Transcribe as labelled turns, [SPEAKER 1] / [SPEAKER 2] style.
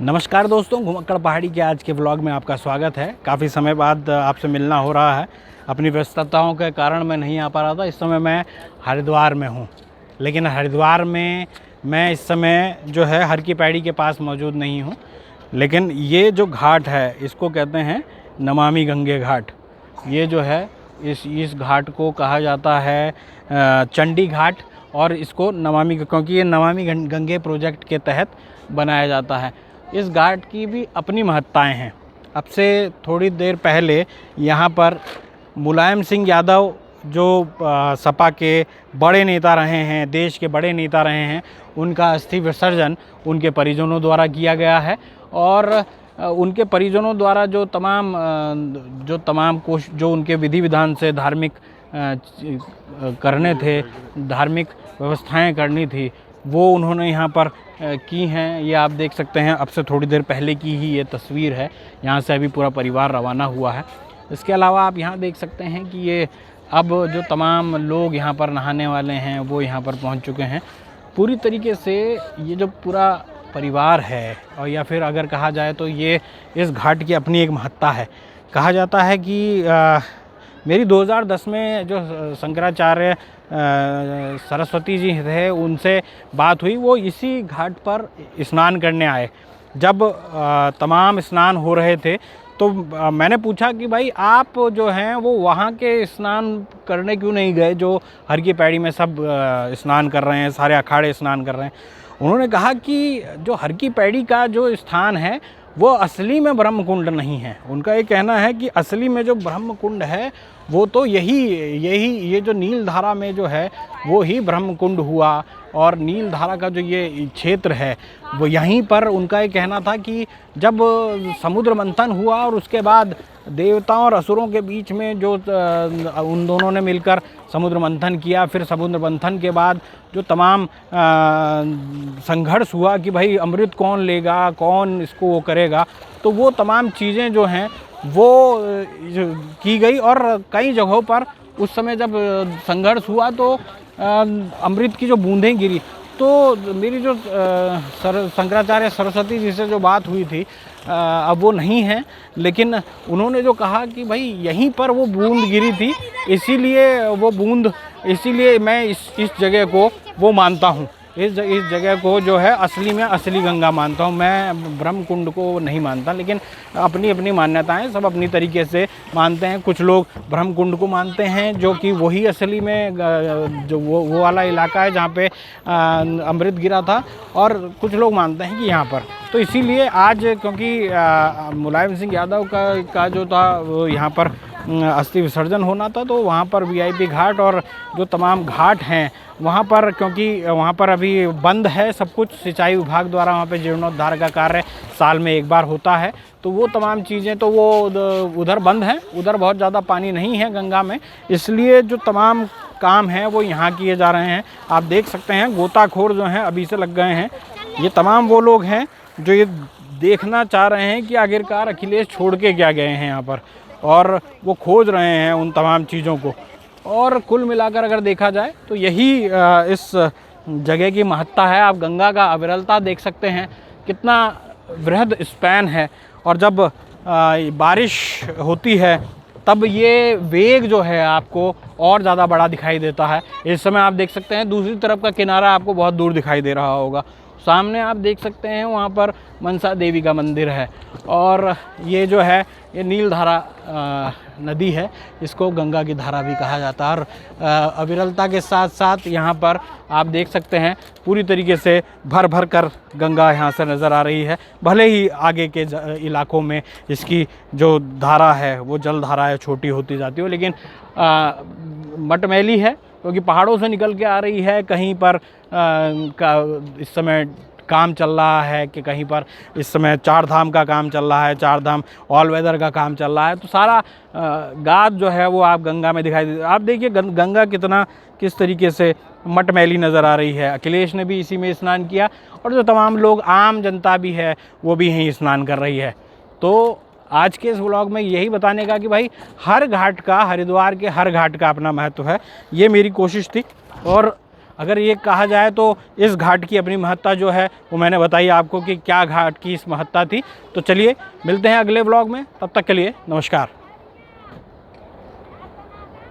[SPEAKER 1] नमस्कार दोस्तों, घुमक्कड़ पहाड़ी के आज के व्लॉग में आपका स्वागत है। काफ़ी समय बाद आपसे मिलना हो रहा है। अपनी व्यस्तताओं के कारण मैं नहीं आ पा रहा था। इस समय मैं हरिद्वार में हूँ, लेकिन हरिद्वार में मैं इस समय जो है हर की पैड़ी के पास मौजूद नहीं हूँ। लेकिन ये जो घाट है इसको कहते हैं नमामि गंगे घाट। ये जो है इस घाट को कहा जाता है चंडी घाट, और इसको नमामि, क्योंकि ये नमामि गंगे प्रोजेक्ट के तहत बनाया जाता है। इस घाट की भी अपनी महत्ताएं हैं। अब से थोड़ी देर पहले यहाँ पर मुलायम सिंह यादव जो सपा के बड़े नेता रहे हैं, देश के बड़े नेता रहे हैं, उनका अस्थि विसर्जन उनके परिजनों द्वारा किया गया है। और उनके परिजनों द्वारा जो तमाम जो उनके विधि विधान से धार्मिक करने थे, धार्मिक व्यवस्थाएं करनी थी, वो उन्होंने यहाँ पर की हैं। ये आप देख सकते हैं, अब से थोड़ी देर पहले की ही ये तस्वीर है। यहाँ से अभी पूरा परिवार रवाना हुआ है। इसके अलावा आप यहाँ देख सकते हैं कि ये अब जो तमाम लोग यहाँ पर नहाने वाले हैं वो यहाँ पर पहुँच चुके हैं। पूरी तरीके से ये जो पूरा परिवार है, और या फिर अगर कहा जाए तो ये इस घाट की अपनी एक महत्ता है। कहा जाता है कि मेरी 2010 में जो शंकराचार्य सरस्वती जी थे उनसे बात हुई। वो इसी घाट पर स्नान करने आए। जब तमाम स्नान हो रहे थे तो मैंने पूछा कि भाई आप जो हैं वो वहाँ के स्नान करने क्यों नहीं गए जो हर की पैड़ी में सब स्नान कर रहे हैं, सारे अखाड़े स्नान कर रहे हैं। उन्होंने कहा कि जो हर की पैड़ी का जो स्थान है वो असली में ब्रह्म कुंड नहीं है। उनका ये कहना है कि असली में जो ब्रह्म कुंड है वो तो ये जो नील धारा में जो है वो ही ब्रह्म कुंड हुआ। और नील धारा का जो ये क्षेत्र है वो यहीं पर, उनका ये कहना था कि जब समुद्र मंथन हुआ और उसके बाद देवताओं और असुरों के बीच में जो उन दोनों ने मिलकर समुद्र मंथन किया, फिर समुद्र मंथन के बाद जो तमाम संघर्ष हुआ कि भाई अमृत कौन लेगा, कौन इसको वो करेगा, तो वो तमाम चीज़ें जो हैं वो की गई। और कई जगहों पर उस समय जब संघर्ष हुआ तो अमृत की जो बूंदें गिरी, तो मेरी जो शंकराचार्य सरस्वती जी से जो बात हुई थी अब वो नहीं है, लेकिन उन्होंने जो कहा कि भाई यहीं पर वो बूंद गिरी थी, इसीलिए मैं इस जगह को वो मानता हूँ। इस जगह को जो है असली में असली गंगा मानता हूँ। मैं ब्रह्म कुंड को नहीं मानता, लेकिन अपनी अपनी मान्यताएं सब अपनी तरीके से मानते हैं। कुछ लोग ब्रह्म कुंड को मानते हैं जो कि वही असली में जो वो वाला इलाका है जहाँ पे अमृत गिरा था, और कुछ लोग मानते हैं कि यहाँ पर। तो इसीलिए आज क्योंकि मुलायम सिंह यादव का जो था वो यहाँ पर अस्थि विसर्जन होना था, तो वहाँ पर वीआईपी घाट और जो तमाम घाट हैं वहाँ पर, क्योंकि वहाँ पर अभी बंद है सब कुछ, सिंचाई विभाग द्वारा वहाँ पे जीर्णोद्धार का कार्य साल में एक बार होता है, तो वो तमाम चीज़ें तो वो उधर बंद हैं। उधर बहुत ज़्यादा पानी नहीं है गंगा में, इसलिए जो तमाम काम हैं वो यहाँ किए जा रहे हैं। आप देख सकते हैं गोताखोर जो हैं अभी से लग गए हैं। ये तमाम वो लोग हैं जो ये देखना चाह रहे हैं कि आखिरकार अखिलेश छोड़ के क्या गए हैं यहाँ पर, और वो खोज रहे हैं उन तमाम चीज़ों को। और कुल मिलाकर अगर देखा जाए तो यही इस जगह की महत्ता है। आप गंगा का अविरलता देख सकते हैं, कितना वृहद स्पैन है। और जब बारिश होती है तब ये वेग जो है आपको और ज़्यादा बड़ा दिखाई देता है। इस समय आप देख सकते हैं दूसरी तरफ का किनारा आपको बहुत दूर दिखाई दे रहा होगा। सामने आप देख सकते हैं वहाँ पर मनसा देवी का मंदिर है, और ये जो है ये नील धारा नदी है, इसको गंगा की धारा भी कहा जाता है। और अविरलता के साथ साथ यहाँ पर आप देख सकते हैं पूरी तरीके से भर भर कर गंगा यहाँ से नज़र आ रही है। भले ही आगे के इलाकों में इसकी जो धारा है वो जल धारा है, छोटी होती जाती हो, लेकिन मटमैली है क्योंकि पहाड़ों से निकल के आ रही है। कहीं पर इस समय काम चल रहा है कि कहीं पर इस समय चार धाम का काम चल रहा है, चार धाम ऑल वेदर का काम चल रहा है, तो सारा गाद जो है वो आप गंगा में दिखाई दे। आप देखिए गंगा किस तरीके से मटमैली नज़र आ रही है। अखिलेश ने भी इसी में स्नान किया, और जो तमाम लोग, आम जनता भी है, वो भी यहीं स्नान कर रही है। तो आज के इस व्लॉग में यही बताने का कि भाई हर घाट का, हरिद्वार के हर घाट का अपना महत्व है, ये मेरी कोशिश थी। और अगर ये कहा जाए तो इस घाट की अपनी महत्ता जो है वो मैंने बताई आपको कि क्या घाट की इस महत्ता थी। तो चलिए मिलते हैं अगले व्लॉग में, तब तक के लिए नमस्कार।